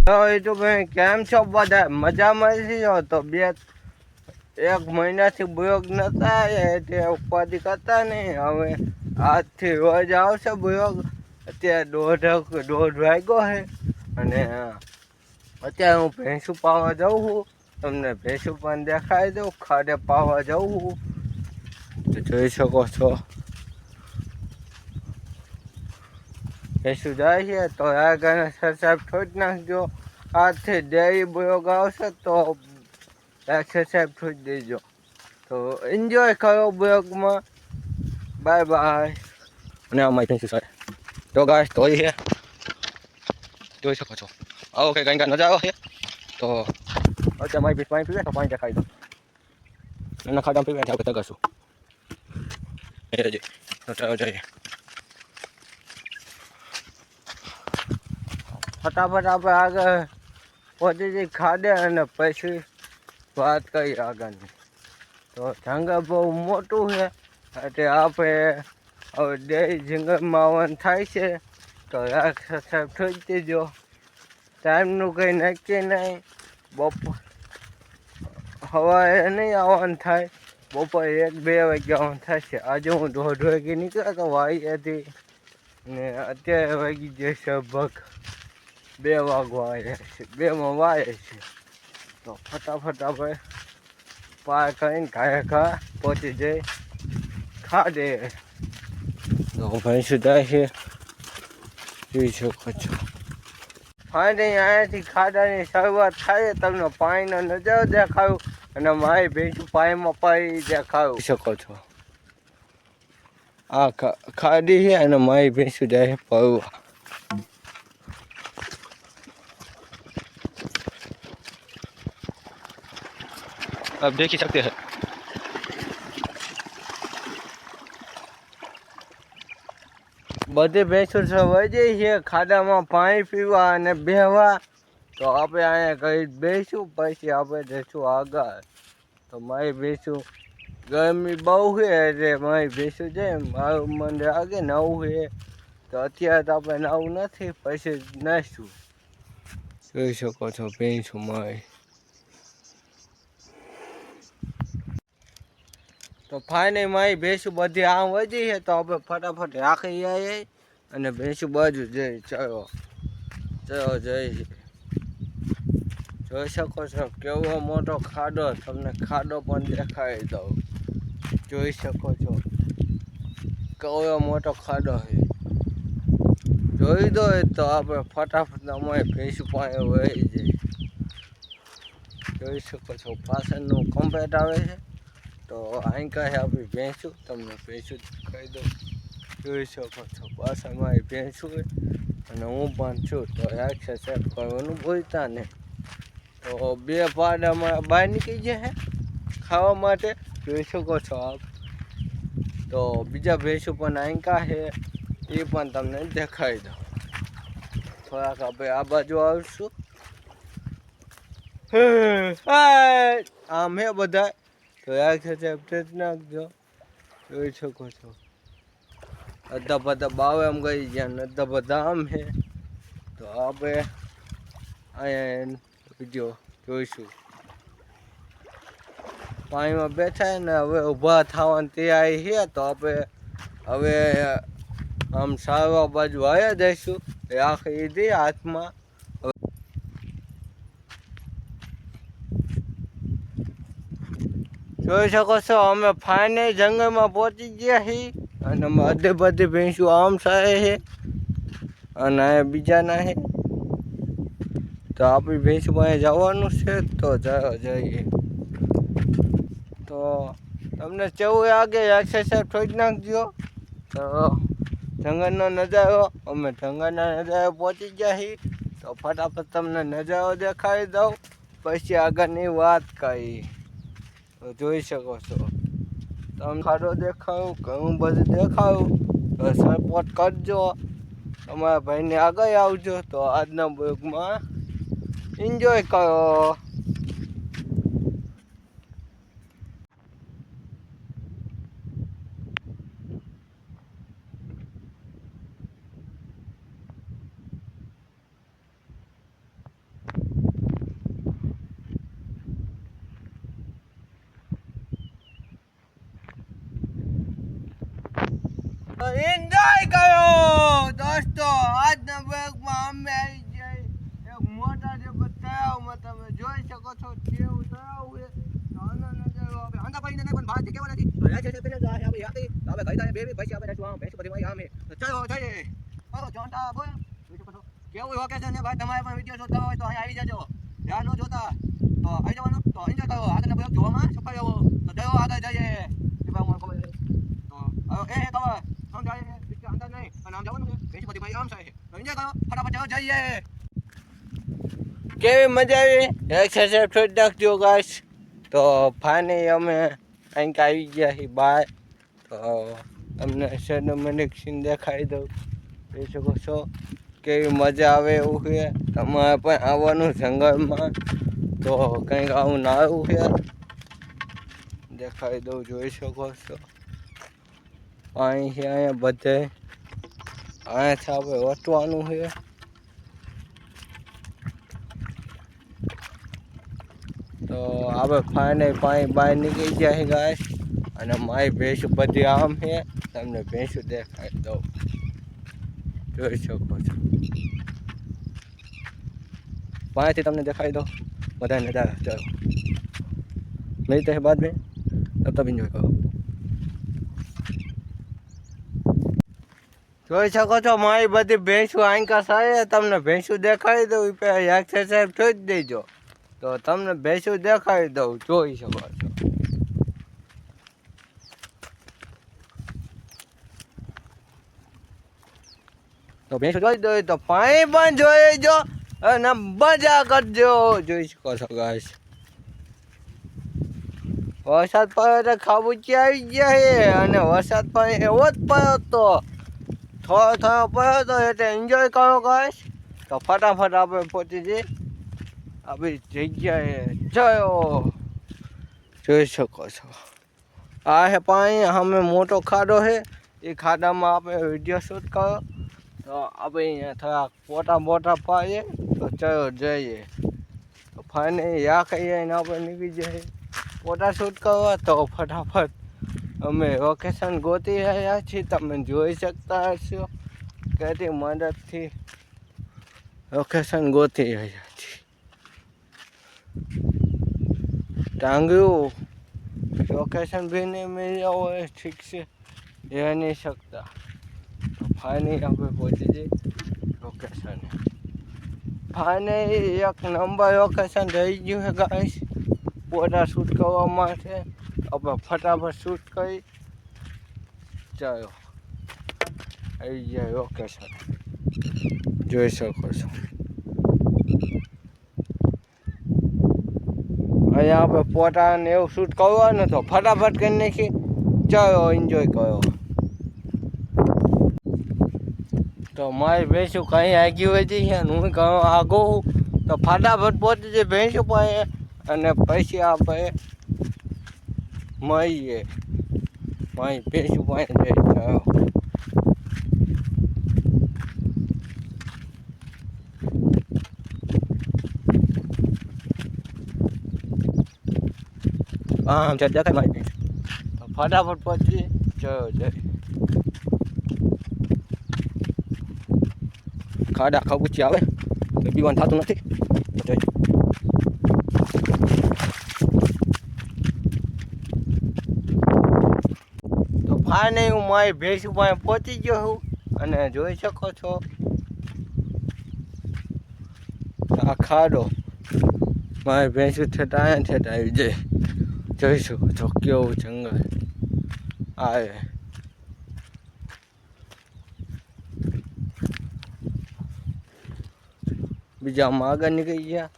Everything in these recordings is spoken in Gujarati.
તો એ તો ભાઈ કેમ છો બધા મજામાં છો? તો એક મહિનાથી બ્લોગ નતા એટલે ઉપાધિ કરતા નહીં. હવે આજથી રોજ આવશે બ્લોગ. અત્યારે દોઢ વાગ્યો છે અને અત્યારે હું ભેંસું પાવા જાઉં છું. તમને ભેંસું પણ દેખાઈ દઉં. ખાડે પાવા જાઉં છું તો જોઈ શકો છો. ભેંસું જાય છે તો આગળ સબસ્ક્રાઈબ ઠોકી નાખજો. આજથી ડેરી બ્લોગ આવશે તો સબસ્ક્રાઈબ ઠોકી દેજો. તો એન્જોય કરો બ્લોગમાં. Bye bye. અને અમારી ભેંસું સાહેબ તો ગાય ધોઈ છે જોઈ શકો છો. આવો કે કંઈ નજારો છે. તો અત્યારે મારી ભેંસ પાણી પીવે તો પાણી દેખાઈ દો. એના ખાડા પીવે આપણે તગાશું એ જઈએ જઈએ ફટાફટ આપણે આગળ પહોંચી જઈએ ખાડે અને પછી વાત કરી આગળની. તો જંગલ બહુ મોટું છે એટલે આપણે હવે ડેરી જંગલમાં આવવાનું થાય છે. તો સબસ્ક્રાઈબ થઈ દેજો. ટાઈમનું કંઈ નક્કી નહીં. સવારે નહીં આવવાનું થાય, બપોરે 1-2 વાગે આવવાનું થશે. આજે હું 1:30 વાગે નીકળ્યો તો વાડીએથી ને અત્યારે વાગી જશે લગભગ 2 વાગવા આવ્યા છે. 2માં વાય છે. તો ફટાફટ આપણે પાર કરીને ઘા પહોંચી જઈ ખાડે. તો ભેંસું જાય છે જોઈ શકો છો. ફાઇનલી અહીંયાથી ખાડાની શરૂઆત થાય. તમને પાણીનો નજારો દેખાયું અને મારી ભેંસું પાણીમાં પડી દેખાયું શકો છો. આ ખાડી છે અને મારી ભેંસું જાય પડવા. आप देख ही सकते हैं બધી ભેંસો વહી છે ખાડામાં પાણી પીવા અને બેહવા. તો આપણે અહીંયા ઘડી બેસીશું પછી આપણે જઈશું આગળ. તો મારી ભેંસું ગરમી બહુ છે એટલે મારી ભેંસું છે મારું મન લાગે નવું છે. તો અત્યારે તો આપણે નવું નથી, પછી નાખીશું. જોઈ શકો છો ભેંસું મારી. તો ફાઇનલી મારી ભેંસું બધી આમ વધી છે તો આપણે ફટાફટ રાખી આવીએ અને ભેંસું બાજુ જઈ. ચલો જઈ. જોઈ શકો છો કેવો મોટો ખાડો. તમને ખાડો પણ દેખાડી દઉં. જોઈ શકો છો કેવો મોટો ખાડો છે. જોઈ દો તો આપણે ફટાફટ અમારી ભેંસું પાણી વહી જાય. જોઈ શકો છો પાછળનું કમ્પ્લેટ આવે છે. તો અહીં કાંઈ આપણી ભેંસું તમને ભેંસું કહી દઉં. જોઈ શકો છો પાછળ મારી ભેંસું હોય અને હું પણ છું. તો એક્સરસાઇઝ કરવાનું ભૂલતા નહીં. તો 2 પાડામાં બહાર નીકળી જાય ખાવા માટે. જોઈ શકો છો આપ. તો બીજા ભેંસું પણ અહીં છે એ પણ તમને દેખાડી દઉં. થોડાક આપણે આ બાજુ આવીશું. આમ હે બધા. તો એક્સરસાઇઝ નાખજો. જોઈ શકો છો અડધા બધા બાવે આમ ગઈ ગયા ને અડધા બધા આમ છે. તો આપણે અહીંયા વિડીયો જોઈશું. પાણીમાં બેઠા ને હવે ઊભા થવાની તૈયારી છે. તો આપણે હવે આમ સારવા બાજુ આવ્યા જઈશું. રાખી દે હાથમાં. જોઈ શકો છો અમે ફાઇનલ જંગલમાં પહોંચી ગયા છીએ અને બધી ભેંસું આમ સારે છે અને બીજાના છે. તો આપણી ભેંસું પાસે જવાનું છે તો જઈએ. તો તમને કેવું લાગે એક્સરસાઇઝ થોડી નાખજો. તો જંગલનો નજારો અમે જંગલના નજારો પહોંચી ગયા છીએ. તો ફટાફટ તમને નજારો દેખાડી દઉં પછી આગળની વાત કરી. તો જોઈ શકો છો તમે ખાડો દેખાયું ઘણું બધું દેખાયું. તો સપોર્ટ કરજો. તમારા ભાઈને આગળ આવજો. તો આજના બ્લોગમાં એન્જોય કરો. એન્જોય કરો દોસ્તો. આજના બ્લોગમાં અમે આવી જઈએ એક મોટા જે તળાવમાં. તમે જોઈ શકો છો કેવું તળાવ છે. કેવું લોકેશન છે ભાઈ? તમારે પણ વિડીયો જોતા હોય તો અહીં આવી જજો. ધ્યાન ન જોતા તો આવી જવાનું. તો એન્જોય કરો આગળના બ્લોગ જોવામાં સફળ રહો. તો ચલો આગળ જઈએ. તો એ ખબર સમજાય અંદર નહીં અને આમ જવાનું છે. બેસી ભાઈ આમ થાય છે. તો એન્જોય કરો ફટાફટ ચલો જઈએ. કેવી મજા આવી? એક્સરસાઇઝ થોડી નાખજો ગાઈસ. તો ફાઇનલી અમે અહીં આવી ગયા છીએ બહાર. તો તમને સિનેમેટિક સીન દેખાડી દઉં. જોઈ શકો છો કેવી મજા આવે એવું છે. તમારે પણ આવવાનું જંગલમાં. તો કંઈક આવું નાવું છે દેખાડી દઉં. જોઈ શકો છો પાણી છે અહીંયા બધે. અહીંયાથી આપણે વટવાનું છે. તો આપણે ફાઇનલ પાણી બહાર નીકળી ગયા છે ગાય. અને મારી ભેંસું બધી આમ છે. તમને ભેંસું દેખાડી દઉં. જોઈ શકો છો પાણીથી તમને દેખાડી દો બધાને નજારા. ચાલો मिलते हैं बाद में, तब तक एंजॉय करो. જોઈ શકો છો મારી બધી ભેંસું આંકા સારી. તમને ભેંસું દેખાડી દઉં. એક્સરસાઇઝ થઈ જ દેજો. તો તમને ભેંસું દેખાડી દઉં. જોઈ શકો છો. તો ભેંસું જોઈ દો તો પાણી પણ જોઈ જો અને મજા કરજો. જોઈ શકો છો ગાઈસ. વરસાદ પડ્યો તો ખાબુચિયા આવી ગયા છે. અને વરસાદ પણ એવો જ પડ્યો તો થોડો થોડો પડ્યો તો એટલે એન્જોય કરો ગાઈસ. તો ફટાફટ આપણે પહોંચી જઈએ આપણી જગ્યાએ. જયો જોઈ શકો છો આ છે પાણી. સામે મોટો ખાડો છે. એ ખાડામાં આપણે વિડીયો શૂટ કરો. તો આપણે અહીંયા થોડાક ફોટા બોટા પાડીએ. તો ચલો જઈએ. તો ફાઇનલી યા કહીએ ને આપણે નીકળી જઈએ ફોટા શૂટ કરવા. તો ફટાફટ અમે લોકેશન ગોતી રહ્યા છીએ. તમે જોઈ શકતા હશો કેટલી મદદથી લોકેશન ગોતી રહ્યા છીએ. ટાંગ્યું લોકેશન भी नहीं मिल रहा હોય ठीक से रह नहीं सकता. तो फाइनली આપણે પહોંચી જઈએ લોકેશન. ફાઇનલી એક નંબર લોકેશન રહી ગયું છે ગાઈસ ફોટા શૂટ કરવા માટે. આપણે ફટાફટ શૂટ કરી. ચાલો આવી જાય લોકેશન. જોઈ શકો છો અહીંયા આપણે ફોટા ને એવું શૂટ કરવાનું. તો ફટાફટ કરી નાખી. ચાલો એન્જોય કરો. તો મારી ભેંસું કંઈ આગી વધી છે. હું ઘણો આગો. તો ફટાફટ પહોંચી જઈએ ભેંસું પાસે. અને પછી આપણે મળીએ મારી ભેંસું પાસે જઈ. આમ છે દેખાય મારી ભેંસ. તો ફટાફટ પહોંચી. ચલો જય. ખાડા ખાબુચી આવે તો પીવાનું થતું નથી. તો ફાઇનલી હું મારી ભેંસ પાસે પહોંચી ગયો છું. અને જોઈ શકો છો આ ખાડો. મારી ભેંસું ઠેઠ આવી જાય. જોઈ શકો છો કેવું જંગલ આવે. બીજા આમાં આગળ નીકળી ગયા.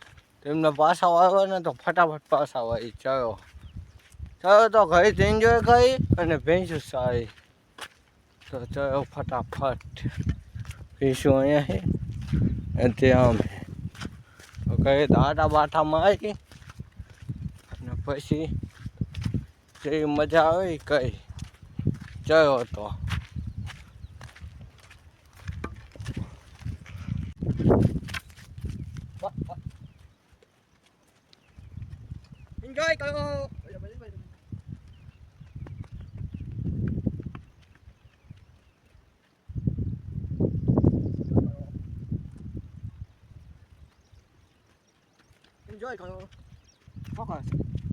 તો એમને પાછા આવે ને તો ફટાફટ પાછા આવી. ચાલો ચાલો તો ઘરે એન્જોય કરી અને ભેંસું સારી. તો ચાલો ફટાફટ. ભેંસું અહીંયા છે ત્યાં આમ. તો કઈ આટા બાટા મારી અને પછી જેવી મજા આવી કઈ. ચલો તો એન્જોય કરો. જોઈ કયો ફોકસ